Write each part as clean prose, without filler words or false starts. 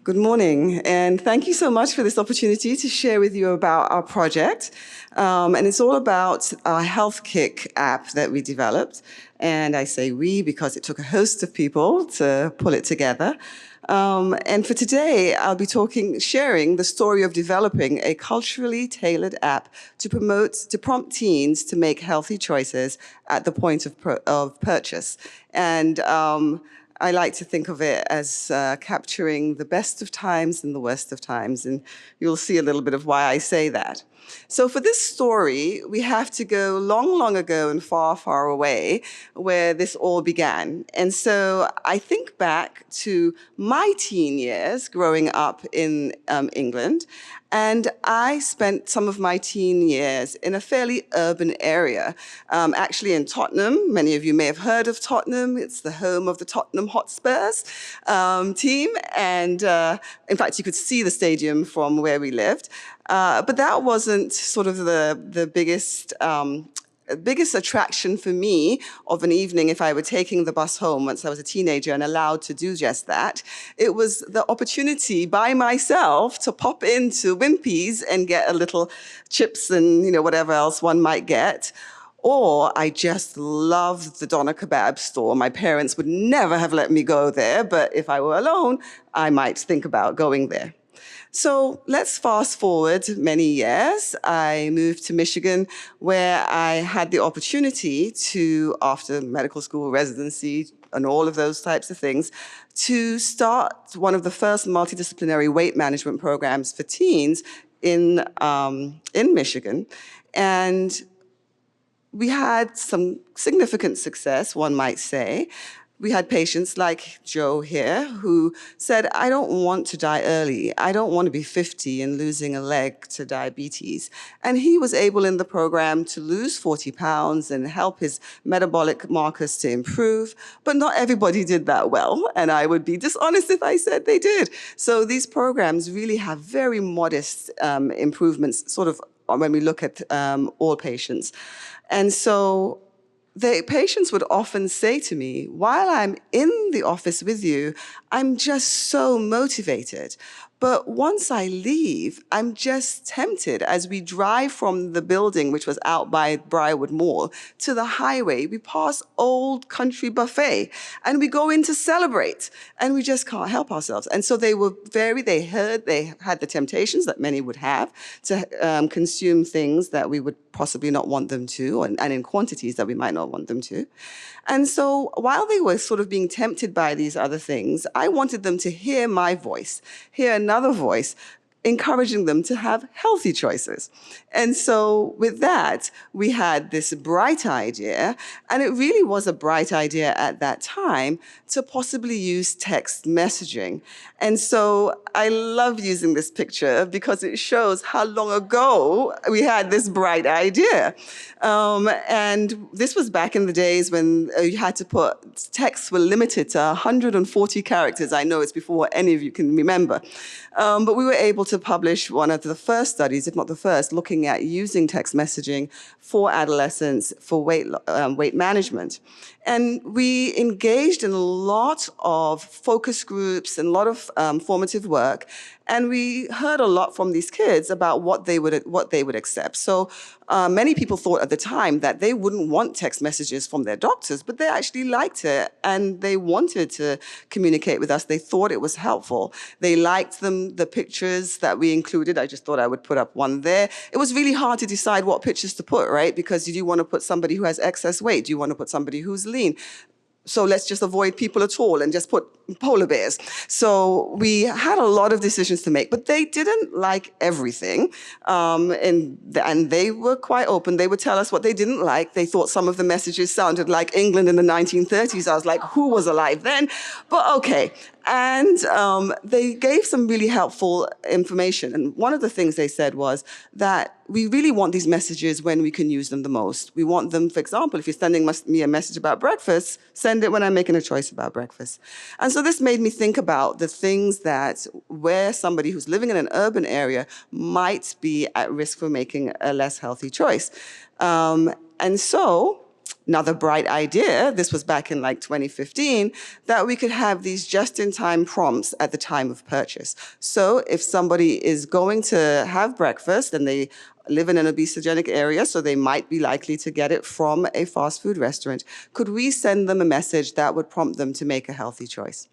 Good morning, and thank you so much for this opportunity to share with you about our project. And it's all about our Health Kick app that we developed. And I say we because it took a host of people to pull it together. And for today, I'll be sharing the story of developing a culturally tailored app to prompt teens to make healthy choices at the point of purchase. And I like to think of it as capturing the best of times and the worst of times, and you'll see a little bit of why I say that. So for this story, we have to go long, long ago and far, far away where this all began. And so I think back to my teen years growing up in England, and I spent some of my teen years in a fairly urban area, actually in Tottenham. Many of you may have heard of Tottenham. It's the home of the Tottenham Hotspurs team. And in fact, you could see the stadium from where we lived. But that wasn't sort of the biggest attraction for me of an evening if I were taking the bus home once I was a teenager and allowed to do just that. It was the opportunity by myself to pop into Wimpy's and get a little chips and whatever else one might get. Or I just loved the doner kebab store. My parents would never have let me go there, but if I were alone, I might think about going there. So let's fast forward many years. I moved to Michigan, where I had the opportunity to, after medical school residency and all of those types of things, to start one of the first multidisciplinary weight management programs for teens in Michigan. And we had some significant success, one might say. We had patients like Joe here who said, I don't want to die early. I don't want to be 50 and losing a leg to diabetes. And he was able in the program to lose 40 pounds and help his metabolic markers to improve. But not everybody did that well. And I would be dishonest if I said they did. So these programs really have very modest improvements, sort of when we look at all patients. And so the patients would often say to me, while I'm in the office with you, I'm just so motivated. But once I leave, I'm just tempted. As we drive from the building, which was out by Briarwood Mall, to the highway, we pass Old Country Buffet, and we go in to celebrate, and we just can't help ourselves. And so they had the temptations that many would have to consume things that we would possibly not want them to, and in quantities that we might not want them to. And so while they were sort of being tempted by these other things, I wanted them to hear my voice, hear another voice, encouraging them to have healthy choices. And so with that, we had this bright idea, and it really was a bright idea at that time, to possibly use text messaging. And so I love using this picture because it shows how long ago we had this bright idea. And this was back in the days when you had to texts were limited to 140 characters. I know it's before any of you can remember. But we were able to publish one of the first studies, if not the first, looking at using text messaging for adolescents for weight management. And we engaged in a lot of focus groups and a lot of formative work. And we heard a lot from these kids about what they would accept. So many people thought at the time that they wouldn't want text messages from their doctors, but they actually liked it and they wanted to communicate with us. They thought it was helpful. They liked the pictures that we included. I just thought I would put up one there. It was really hard to decide what pictures to put, right? Because do you want to put somebody who has excess weight? Do you want to put somebody who's lean? So let's just avoid people at all and just put polar bears. So we had a lot of decisions to make, but they didn't like everything. And they were quite open. They would tell us what they didn't like. They thought some of the messages sounded like England in the 1930s. I was like, who was alive then? But okay. And they gave some really helpful information. And one of the things they said was that we really want these messages when we can use them the most. We want them, for example, if you're sending me a message about breakfast, send it when I'm making a choice about breakfast. And so this made me think about the things where somebody who's living in an urban area might be at risk for making a less healthy choice. And so another bright idea, this was back in like 2015, that we could have these just-in-time prompts at the time of purchase. So if somebody is going to have breakfast and they live in an obesogenic area, so they might be likely to get it from a fast food restaurant, could we send them a message that would prompt them to make a healthy choice?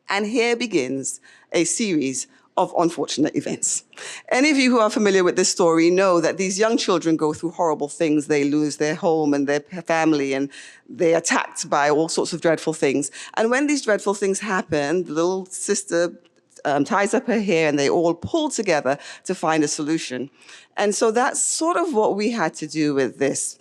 And here begins a series of unfortunate events. Any of you who are familiar with this story know that these young children go through horrible things. They lose their home and their family, and they're attacked by all sorts of dreadful things. And when these dreadful things happen, the little sister ties up her hair, and they all pull together to find a solution. And so that's sort of what we had to do with this.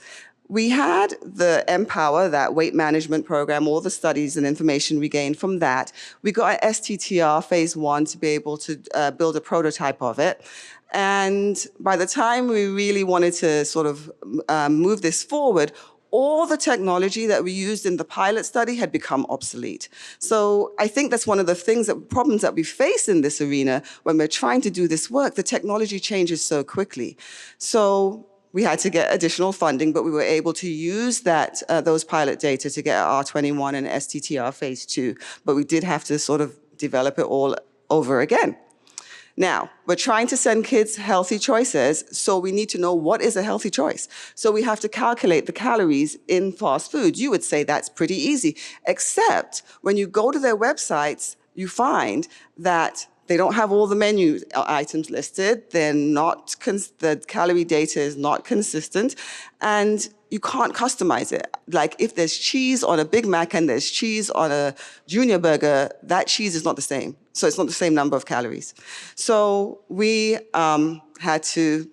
We had the Empower, that weight management program, all the studies and information we gained from that. We got an STTR phase 1 to be able to build a prototype of it. And by the time we really wanted to sort of move this forward, all the technology that we used in the pilot study had become obsolete. So I think that's one of the problems that we face in this arena when we're trying to do this work. The technology changes so quickly. So we had to get additional funding, but we were able to use those pilot data to get R21 and STTR phase 2. But we did have to sort of develop it all over again. Now, we're trying to send kids healthy choices, so we need to know what is a healthy choice. So we have to calculate the calories in fast food. You would say that's pretty easy, except when you go to their websites, you find that they don't have all the menu items listed. The calorie data is not consistent, and you can't customize it. Like if there's cheese on a Big Mac and there's cheese on a Junior Burger, that cheese is not the same. So it's not the same number of calories. So we had to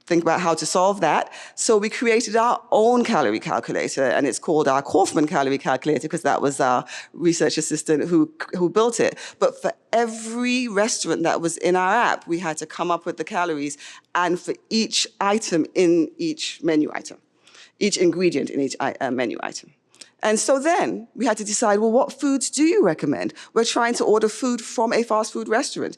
think about how to solve that. So we created our own calorie calculator, and it's called our Kaufman calorie calculator because that was our research assistant who built it. But for every restaurant that was in our app, we had to come up with the calories, and for each item in each menu item, each ingredient in each menu item. And so then we had to decide, well, what foods do you recommend? We're trying to order food from a fast food restaurant.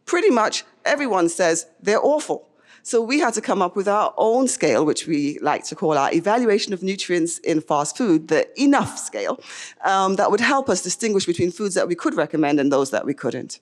Pretty much everyone says they're awful. So we had to come up with our own scale, which we like to call our evaluation of nutrients in fast food, the ENOUGH scale, that would help us distinguish between foods that we could recommend and those that we couldn't.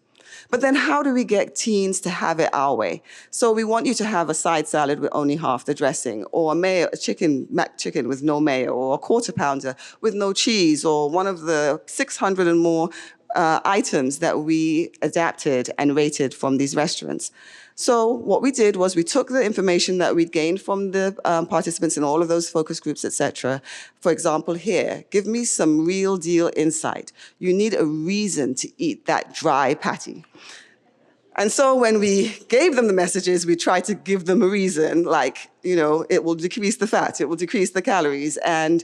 But then how do we get teens to have it our way? So we want you to have a side salad with only half the dressing, or a mac chicken with no mayo, or a quarter pounder with no cheese, or one of the 600 and more items that we adapted and rated from these restaurants. So what we did was we took the information that we'd gained from the participants in all of those focus groups, et cetera. For example, here, give me some real deal insight. You need a reason to eat that dry patty. And so when we gave them the messages, we tried to give them a reason, like, it will decrease the fat, it will decrease the calories, and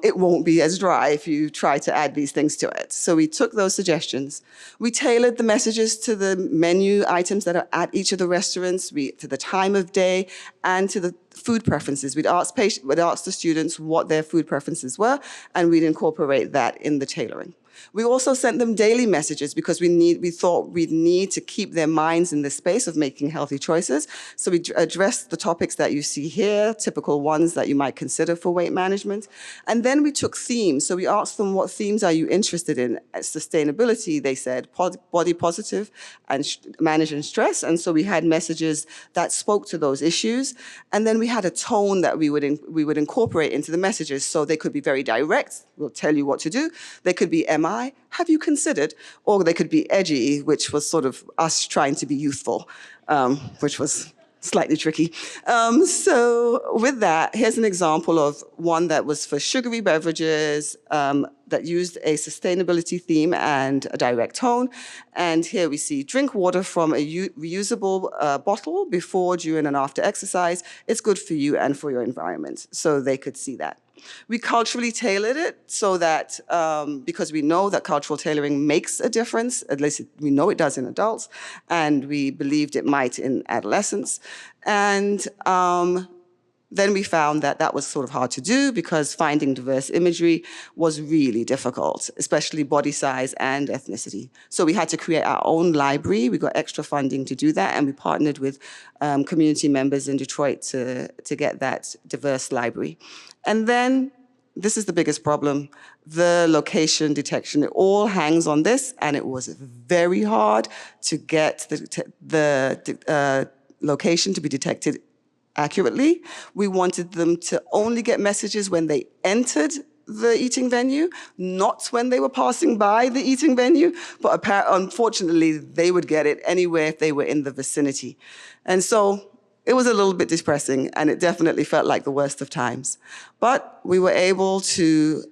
it won't be as dry if you try to add these things to it. So we took those suggestions. We tailored the messages to the menu items that are at each of the restaurants, to the time of day, and to the food preferences. We'd ask the students what their food preferences were, and we'd incorporate that in the tailoring. We also sent them daily messages because we thought we'd need to keep their minds in the space of making healthy choices. So we addressed the topics that you see here, typical ones that you might consider for weight management. And then we took themes. So we asked them, what themes are you interested in? Sustainability, they said, body positive, and managing stress. And so we had messages that spoke to those issues. And then we had a tone that we would incorporate into the messages. So they could be very direct, we'll tell you what to do. They could be, am I? Have you considered? Or they could be edgy, which was sort of us trying to be youthful, which was slightly tricky. So with that, here's an example of one that was for sugary beverages that used a sustainability theme and a direct tone. And here we see drink water from a reusable bottle before, during, and after exercise. It's good for you and for your environment. So they could see that. We culturally tailored it so that, because we know that cultural tailoring makes a difference, at least we know it does in adults, and we believed it might in adolescents. And Then we found that that was sort of hard to do because finding diverse imagery was really difficult, especially body size and ethnicity. So we had to create our own library. We got extra funding to do that, and we partnered with community members in Detroit to get that diverse library. And then this is the biggest problem, the location detection. It all hangs on this, and it was very hard to get the location to be detected accurately. We wanted them to only get messages when they entered the eating venue, not when they were passing by the eating venue, but unfortunately, they would get it anywhere if they were in the vicinity. And so it was a little bit depressing, and it definitely felt like the worst of times. But we were able to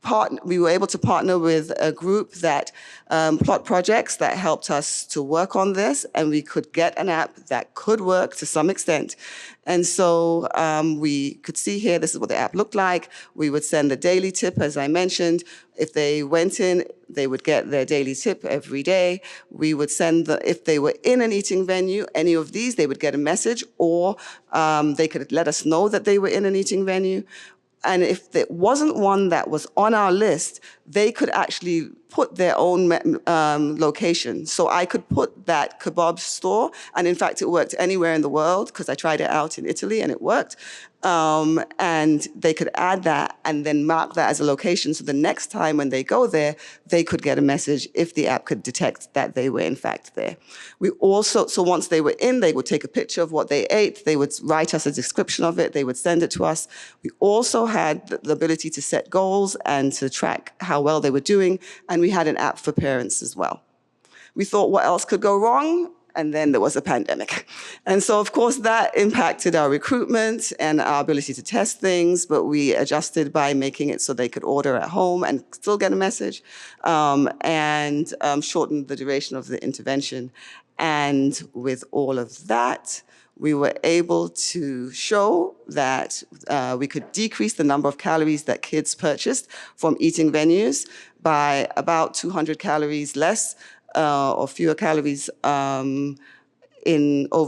partner with a group that plot projects that helped us to work on this, and we could get an app that could work to some extent. And so we could see here, this is what the app looked like. We would send the daily tip, as I mentioned. If they went in, they would get their daily tip every day. We would send if they were in an eating venue, any of these, they would get a message, or they could let us know that they were in an eating venue. And if there wasn't one that was on our list, they could actually put their own location. So I could put that kebab store, and in fact, it worked anywhere in the world because I tried it out in Italy and it worked. And they could add that and then mark that as a location. So the next time when they go there, they could get a message if the app could detect that they were in fact there. We also, so once they were in, they would take a picture of what they ate. They would write us a description of it. They would send it to us. We also had the ability to set goals and to track how well they were doing. And we had an app for parents as well. We thought, what else could go wrong? And then there was a pandemic. And so, of course, that impacted our recruitment and our ability to test things, but we adjusted by making it so they could order at home and still get a message, and shortened the duration of the intervention. And with all of that, we were able to show that we could decrease the number of calories that kids purchased from eating venues by about 200 calories less or fewer calories over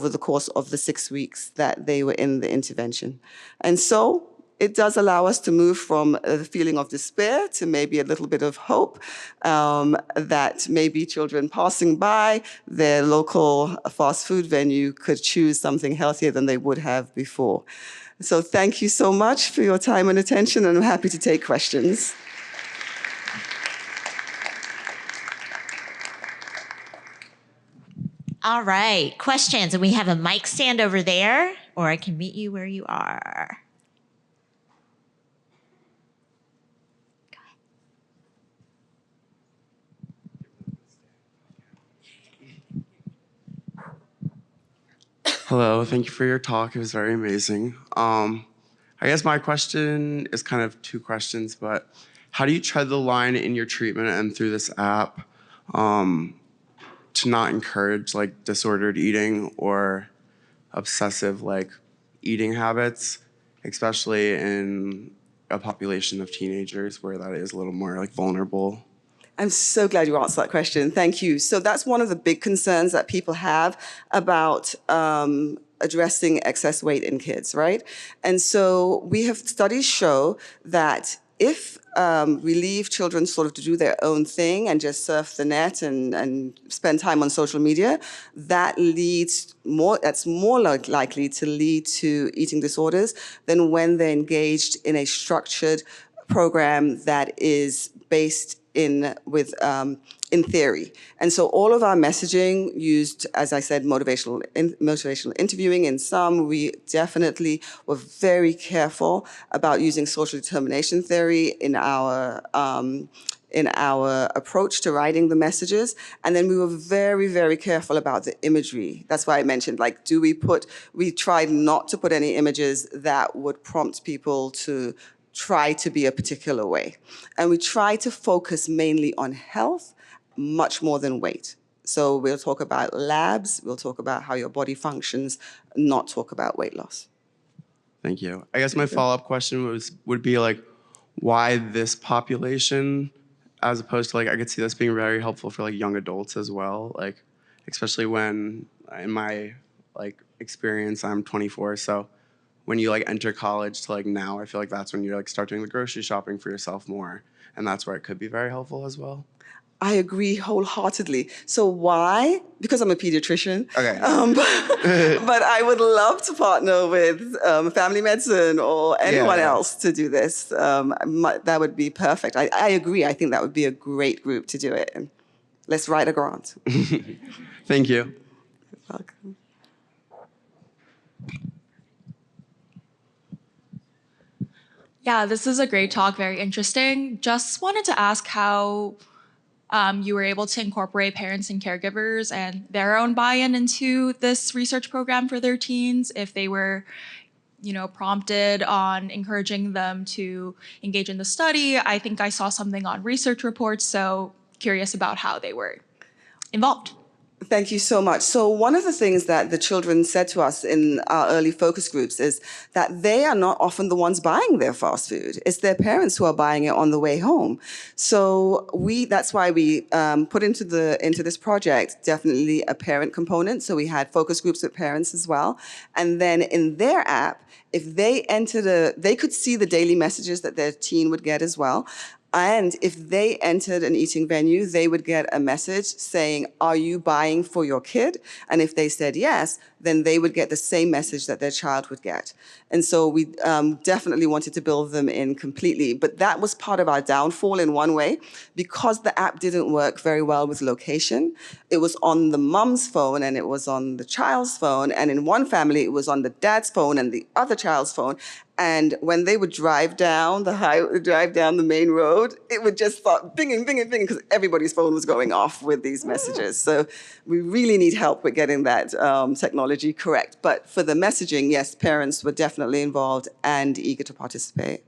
the course of the 6 weeks that they were in the intervention. And so it does allow us to move from the feeling of despair to maybe a little bit of hope that maybe children passing by their local fast food venue could choose something healthier than they would have before. So thank you so much for your time and attention, and I'm happy to take questions. All right, questions. And we have a mic stand over there, or I can meet you where you are. Go ahead. Hello, thank you for your talk. It was very amazing. I guess my question is kind of two questions, but how do you tread the line in your treatment and through this app to not encourage like disordered eating or obsessive like eating habits, especially in a population of teenagers where that is a little more like vulnerable? I'm so glad you answered that question. Thank you. So that's one of the big concerns that people have about addressing excess weight in kids, right? And so we have studies show that if we leave children sort of to do their own thing and just surf the net and spend time on social media, that's more likely to lead to eating disorders than when they're engaged in a structured program that is based in theory. And so all of our messaging used, as I said, motivational interviewing. In some, we definitely were very careful about using social determination theory in our approach to writing the messages. And then we were very, very careful about the imagery. That's why I mentioned, like, we tried not to put any images that would prompt people to try to be a particular way. And we try to focus mainly on health, much more than weight. So we'll talk about labs, we'll talk about how your body functions, not talk about weight loss. Thank you. I guess my follow-up question would be like, why this population, as opposed to like, I could see this being very helpful for like young adults as well, like, especially when in my like experience, I'm 24, so when you like enter college to like now, I feel like that's when you like start doing the grocery shopping for yourself more. And that's where it could be very helpful as well. I agree wholeheartedly. So why? Because I'm a pediatrician. Okay. But I would love to partner with family medicine or anyone Yeah. else to do this. That would be perfect. I agree. I think that would be a great group to do it. And let's write a grant. Thank you. Welcome. Yeah, this is a great talk, very interesting. Just wanted to ask how you were able to incorporate parents and caregivers and their own buy-in into this research program for their teens, if they were, prompted on encouraging them to engage in the study. I think I saw something on research reports, so curious about how they were involved. Thank you so much. So one of the things that the children said to us in our early focus groups is that they are not often the ones buying their fast food. It's their parents who are buying it on the way home. So that's why we put into this project definitely a parent component. So we had focus groups with parents as well. And then in their app, if they they could see the daily messages that their teen would get as well. And if they entered an eating venue, they would get a message saying, are you buying for your kid? And if they said yes, then they would get the same message that their child would get. And so we definitely wanted to build them in completely. But that was part of our downfall in one way, because the app didn't work very well with location. It was on the mom's phone and it was on the child's phone. And in one family, it was on the dad's phone and the other child's phone. And when they would drive down the main road, it would just start binging, binging, binging, because everybody's phone was going off with these messages. So we really need help with getting that technology correct. But for the messaging, yes, parents were definitely involved and eager to participate.